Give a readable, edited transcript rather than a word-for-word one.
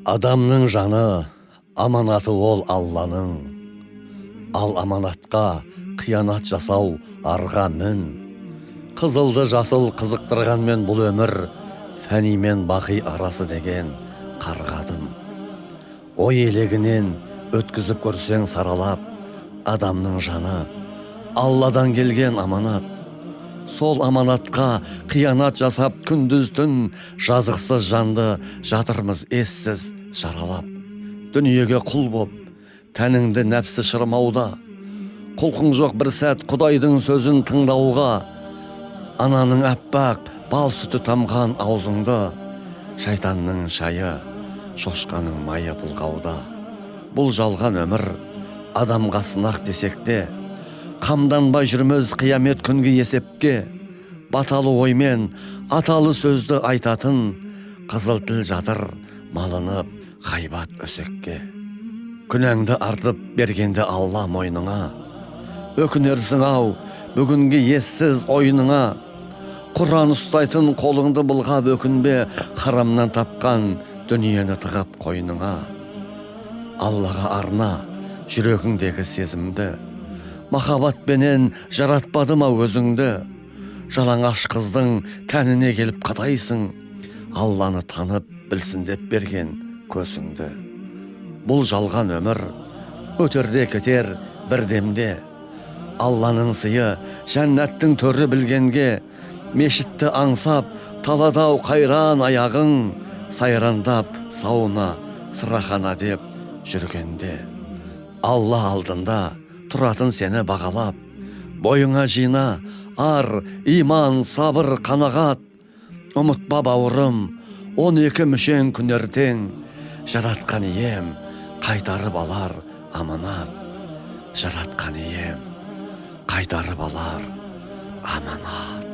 Адамның жаны аманаты ол Алланың. Ал аманатқа қиянат жасау арға мін. Қызылды жасыл қызықтырғанмен бұл өмір, фәни мен бақи арасы деген қарғадым. Ой елегінен өткізіп көрсең саралап, адамның жаны Алладан келген аманат. Сол аманатқа қиянат жасап күндіз түн жазықсыз жанды жатырмыз ессіз жаралап. Дүниеге құл боп, тәніңді нәпсі шырмауда, құлқың жоқ бір сәт Құдайдың сөзін тыңдауға. Ананың әппақ бал сүті тамған аузыңды, шайтанның шайы, шошқаның майы бұлғауда. Бұл жалған өмір адамға сынақ десек те, қамданбай жүрміз қиямет күнгі есепке. Баталы оймен аталы сөзді айтатын, қызыл тіл жатыр малынып ғайбат өсекке. Күнәңді артып бергенде Алла мойныңа, өкінерсің ау бүгінгі ессіз ойыныңа. Құран ұстайтын қолыңды былғап өкінбе, харамнан тапқан дүниені тығып қойныңа. Аллаға арна жүрегіңдегі сезімді, махаббатпенен жаратпады ма өзіңді? Жалаңаш қыздың тәніне келіп қатайсың, Алланы танып білсін деп берген көзіңді. Бұл жалған өмір өтерде кетер бір демде. Алланың сыйы жәннаттың төрі білгенге, мешітті аңсап таладау қайран аяғың, сайрандап сауна сырахана деп жүргенде. Алла алдында тұратын сені бағалап, бойыңа жина ар, иман, сабыр, қанағат. Ұмытпа бауырым, 12 мүшең күнертең, жаратқан ием қайтарып алар аманат. Жаратқан ием қайтарып алар аманат.